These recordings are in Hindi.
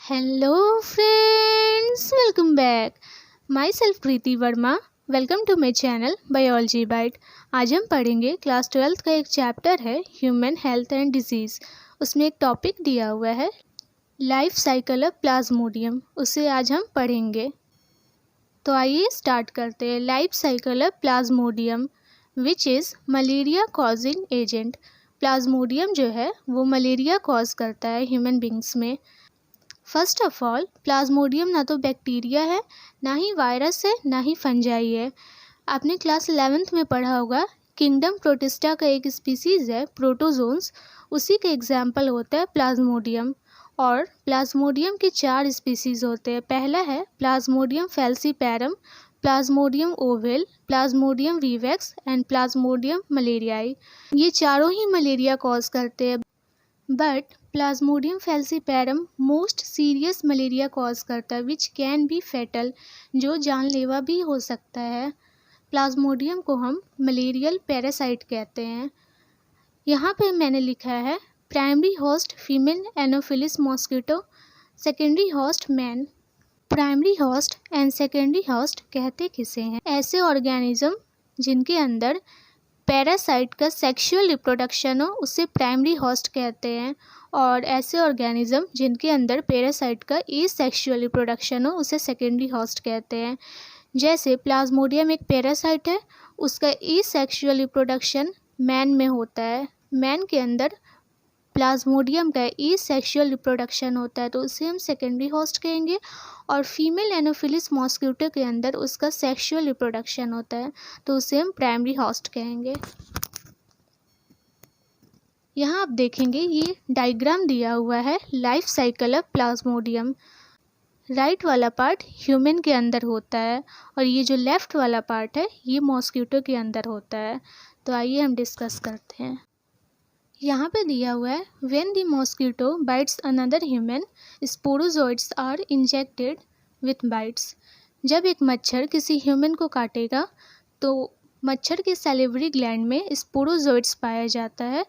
Hello friends, welcome back. My self Preeti Verma. Welcome to my channel biology bite. आज हम पढ़ेंगे क्लास 12th का एक चैप्टर है ह्यूमन हेल्थ एंड डिजीज़। उसमें एक टॉपिक दिया हुआ है लाइफ साइकिल ऑफ प्लाज्मोडियम। उसे आज हम पढ़ेंगे। तो आइए स्टार्ट करते हैं। Life cycle of Plasmodium which is malaria causing agent. Plasmodium जो है वो मलेरिया कॉज करता है ह्यूमन बींग्स में। फर्स्ट ऑफ ऑल, प्लाज्मोडियम ना तो बैक्टीरिया है, ना ही वायरस है, ना ही फंजाई है। आपने क्लास 11th में पढ़ा होगा किंगडम प्रोटिस्टा का एक स्पीसीज़ है प्रोटोजोन्स, उसी का एग्जाम्पल होता है प्लाज्मोडियम। और प्लाज्मोडियम के 4 स्पीसीज़ होते हैं। पहला है plasmodium falciparum, plasmodium ovale, plasmodium vivax and plasmodium malariae. ये चारों ही मलेरिया कॉज करते हैं, but plasmodium falciparum most serious malaria cause करता है विच कैन बी फेटल, जो जानलेवा भी हो सकता है। प्लाज्मोडियम को हम मलेरियल पैरासाइट कहते हैं। यहाँ पे मैंने लिखा है primary host female Anopheles mosquito, secondary host man. Primary host and secondary host कहते किसे हैं? ऐसे ऑर्गेनिज्म जिनके अंदर पैरासाइट का सेक्सुअल रिप्रोडक्शन हो उसे प्राइमरी होस्ट कहते हैं, और ऐसे ऑर्गेनिज्म जिनके अंदर पैरासाइट का एसेक्सुअल रिप्रोडक्शन हो उसे सेकेंडरी होस्ट कहते हैं। जैसे प्लाज्मोडियम एक पैरासाइट है, उसका एसेक्सुअल रिप्रोडक्शन मैन में होता है। मैन के अंदर प्लाज्मोडियम का एसेक्सुअल रिप्रोडक्शन होता है तो उसे हम सेकेंडरी होस्ट कहेंगे, और फीमेल एनोफिलिस मॉस्किटो के अंदर उसका सेक्सुअल रिप्रोडक्शन होता है तो उसे हम प्राइमरी होस्ट कहेंगे। यहाँ आप देखेंगे ये डायग्राम दिया हुआ है life cycle of Plasmodium. Right वाला पार्ट ह्यूमन के अंदर होता है और ये जो लेफ्ट वाला पार्ट है ये मॉस्किटो के अंदर होता है। तो आइए हम डिस्कस करते हैं। यहाँ पे दिया हुआ है when the mosquito bites another human sporozoites are injected with bites. जब एक मच्छर किसी ह्यूमन को काटेगा तो मच्छर के सैलिवरी ग्लैंड में स्पोरोजोइड्स पाया जाता है,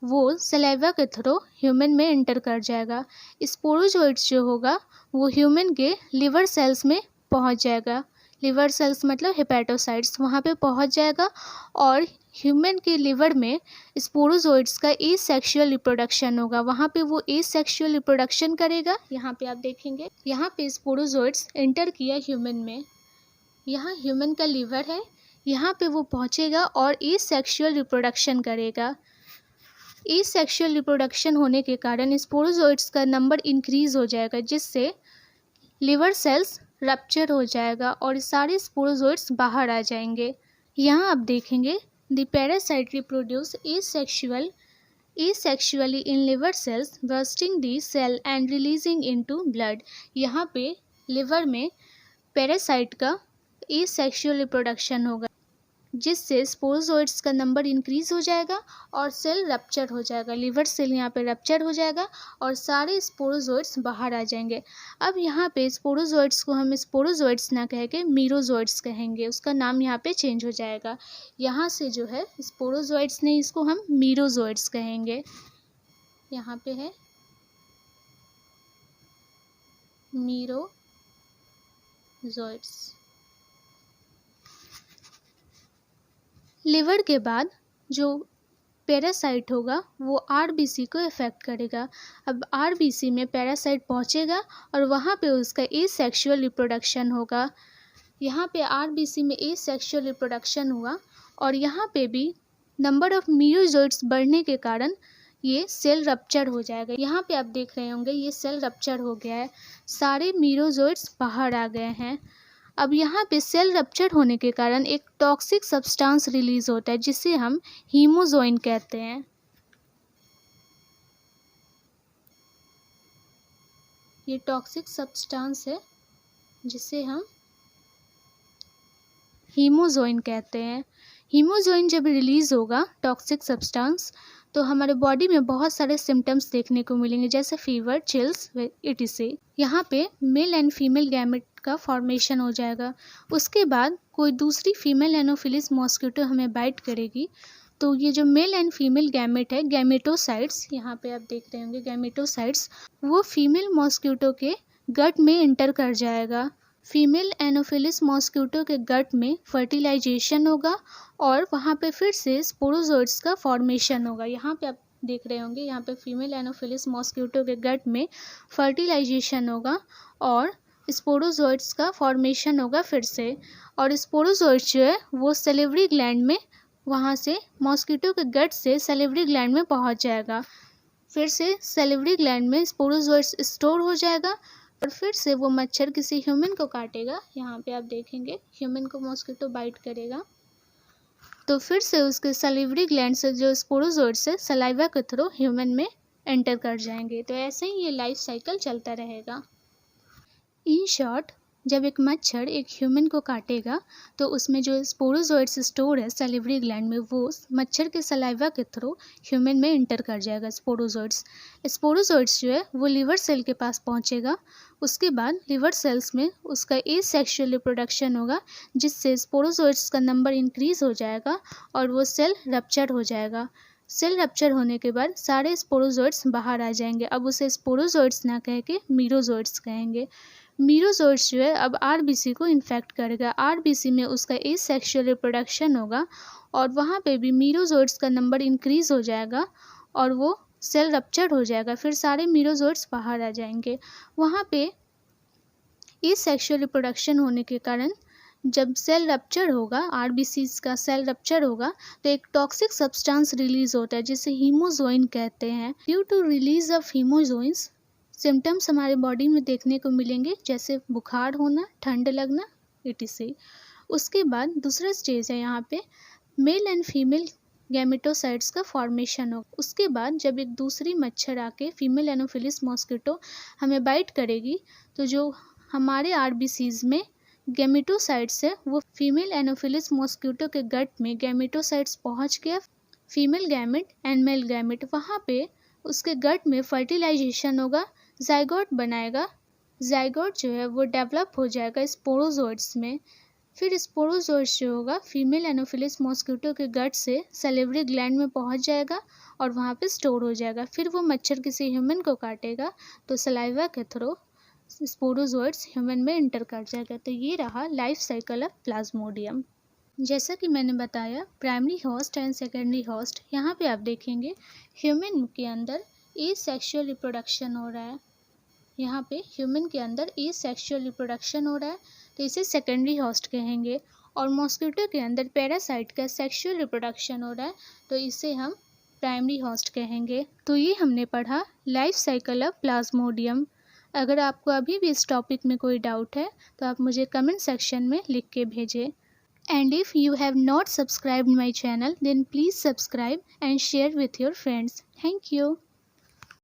वो सलाइवा के थ्रू ह्यूमन में एंटर कर जाएगा। स्पोरोजोइड्स जो होगा वो ह्यूमन के लिवर सेल्स में पहुँच जाएगा। लिवर सेल्स मतलब हेपेटोसाइट्स, वहाँ पे पहुँच जाएगा और ह्यूमन के लिवर में स्पोरोजोइड्स का एसेक्सुअल रिप्रोडक्शन होगा। वहाँ पे वो एसेक्सुअल रिप्रोडक्शन करेगा। यहाँ पे आप देखेंगे यहाँ पे स्पोरोजोइड्स एंटर किया ह्यूमन में। यहाँ ह्यूमन का लिवर है, यहाँ पे वो पहुँचेगा और एसेक्सुअल रिप्रोडक्शन करेगा। एसेक्सुअल रिप्रोडक्शन होने के कारण स्पोरोजोइड्स का नंबर इंक्रीज हो जाएगा, जिससे लिवर सेल्स रप्चर हो जाएगा और सारे स्पोरोजोइड्स बाहर आ जाएंगे। यहाँ आप देखेंगे the parasite reproduce asexually in liver cells, bursting the cell and releasing into blood। यहाँ पे लिवर में पैरासाइट का एसेक्सुअल रिप्रोडक्शन होगा, जिससे स्पोरोजोइड्स का नंबर इंक्रीज हो जाएगा और सेल रप्चर हो जाएगा। लिवर सेल यहाँ पे रप्चर हो जाएगा और सारे स्पोरोजोइड्स बाहर आ जाएंगे। अब यहाँ पे स्पोरोजोइड्स को हम स्पोरोजोइड्स ना कह के मीरोजोइड्स कहेंगे, उसका नाम यहाँ पे चेंज हो जाएगा। यहाँ से जो है स्पोरोजोइड्स नहीं, इसको हम मीरोजोइड्स कहेंगे। यहाँ पे है मीरोजोइड्स। लिवर के बाद जो पैरासाइट होगा वो आरबीसी को इफेक्ट करेगा। अब आरबीसी में पैरासाइट पहुंचेगा और वहाँ पे उसका एसेक्सुअल रिप्रोडक्शन होगा। यहाँ पे आरबीसी में एसेक्सुअल रिप्रोडक्शन हुआ और यहाँ पे भी नंबर ऑफ मीरोजोइड्स बढ़ने के कारण ये सेल रप्चर हो जाएगा। यहाँ पे आप देख रहे होंगे ये सेल रप्चर हो गया है, सारे मीरोजोइड्स बाहर आ गए हैं। अब यहाँ पे सेल रप्चर होने के कारण एक टॉक्सिक सब्सटेंस रिलीज होता है जिसे हम हीमोजोइन कहते हैं। ये टॉक्सिक सब्सटेंस है जिसे हम हीमोजोइन कहते हैं। हीमोजोइन जब रिलीज होगा टॉक्सिक सब्सटेंस तो हमारे बॉडी में बहुत सारे सिम्टम्स देखने को मिलेंगे, जैसे फीवर, चिल्स, etc। यहाँ पे मेल एंड फीमेल गैमेट का फॉर्मेशन हो जाएगा। उसके बाद कोई दूसरी फीमेल एनोफिलिस मॉस्किटो हमें बाइट करेगी तो ये जो मेल एंड फीमेल गैमेट है, गैमेटोसाइट्स, यहाँ पे आप देख रहे होंगे गैमेटोसाइट्स, वो फीमेल मॉस्क्यूटो के गट में इंटर कर जाएगा। फीमेल एनोफिलिस मॉस्क्यूटो के गट में फर्टिलाइजेशन होगा और वहाँ पे फिर से स्पोरोजोइट्स का फॉर्मेशन होगा। यहाँ पे आप देख रहे होंगे, यहाँ पे फीमेल एनोफिलिस मॉस्क्यूटो के गट में फर्टिलाइजेशन होगा और स्पोरोजोइट्स का फॉर्मेशन होगा फिर से। और स्पोरोजोइट्स जो है वो सैलिवरी ग्लैंड में, वहाँ से मॉस्क्यूटो के गट से सैलिवरी ग्लैंड में पहुँच जाएगा। फिर से सैलिवरी ग्लैंड में स्पोरोजोइट्स स्टोर हो जाएगा और फिर से वो मच्छर किसी ह्यूमन को काटेगा। यहाँ पे आप देखेंगे ह्यूमन को मॉस्क्यूटो बाइट करेगा तो फिर से उसके सैलिवरी ग्लैंड से जो स्पोरोजोइट्स है सलाइवा के थ्रू ह्यूमन में एंटर कर जाएंगे। तो ऐसे ही ये लाइफ साइकिल चलता रहेगा। इन शॉर्ट, जब एक मच्छर एक ह्यूमन को काटेगा तो उसमें जो स्पोरोजोइट्स स्टोर है सैलिवरी ग्लैंड में, वो मच्छर के सलाइवा के थ्रू ह्यूमन में इंटर कर जाएगा स्पोरोजोइट्स। स्पोरोजोइट्स जो है वो लिवर सेल के पास पहुंचेगा। उसके बाद लिवर सेल्स में उसका एसेक्सुअल रिप्रोडक्शन होगा, जिससे स्पोरोजोइट्स का नंबर इंक्रीज हो जाएगा और वो सेल रप्चर हो जाएगा। सेल रप्चर होने के बाद सारे स्पोरोजोइट्स बाहर आ जाएंगे। अब उसे स्पोरोजोइट्स ना कह के मीरोजोइट्स कहेंगे। मीरोजोइट्स जो है अब आरबीसी को इन्फेक्ट करेगा। आरबीसी में उसका एसेक्सुअल रिप्रोडक्शन होगा और वहाँ पे भी मीरोजोइट्स का नंबर इंक्रीज हो जाएगा और वो सेल रप्चर हो जाएगा। फिर सारे मीरोजोइट्स बाहर आ जाएंगे। वहाँ पे एसेक्सुअल रिप्रोडक्शन होने के कारण जब सेल रप्चर होगा, आरबीसी का सेल रप्चर होगा, तो एक टॉक्सिक सब्सटेंस रिलीज होता है जिसे हीमोजोइन कहते हैं। Due to release of haemozoins symptoms हमारे बॉडी में देखने को मिलेंगे, जैसे बुखार होना, ठंड लगना, etc। उसके बाद दूसरा स्टेज है यहाँ पे मेल एंड फीमेल गैमेटोसाइट्स का फॉर्मेशन हो। उसके बाद जब एक दूसरी मच्छर आके फीमेल एनोफिलिस मॉस्किटो हमें बाइट करेगी तो जो हमारे आरबीसीज में गैमेटोसाइट्स है वो फीमेल एनोफिलिस मॉस्किटो के गट में गैमेटोसाइट्स पहुँच गया, female gamete and male gamete, वहाँ पे उसके गट में फर्टिलाइजेशन होगा, जाइगोट बनाएगा। जाइगोट जो है वो डेवलप हो जाएगा स्पोरोजोइट्स में। फिर स्पोरोजोइट्स जो होगा फीमेल एनोफिलिस मॉस्किटो के गट से सैलिवरी ग्लैंड में पहुंच जाएगा और वहाँ पे स्टोर हो जाएगा। फिर वो मच्छर किसी ह्यूमन को काटेगा तो सलाइवा के थ्रू स्पोरोजोइट्स ह्यूमन में इंटर कर जाएगा। तो ये रहा लाइफ साइकिल ऑफ प्लाज्मोडियम। जैसा कि मैंने बताया primary host and secondary host, यहाँ पे आप देखेंगे ह्यूमन के अंदर एसेक्सुअल रिप्रोडक्शन हो रहा है। यहाँ पे ह्यूमन के अंदर एसेक्सुअल रिप्रोडक्शन हो रहा है तो इसे सेकेंडरी होस्ट कहेंगे। और मॉस्किटो के अंदर पैरासाइट का सेक्सुअल रिप्रोडक्शन हो रहा है तो इसे हम प्राइमरी होस्ट कहेंगे। तो ये हमने पढ़ा लाइफ साइकिल ऑफ प्लाज्मोडियम। अगर आपको अभी भी इस टॉपिक में कोई डाउट है तो आप मुझे कमेंट सेक्शन में लिख के भेजें। And if you have not subscribed my channel, then please subscribe and share with your friends. Thank you.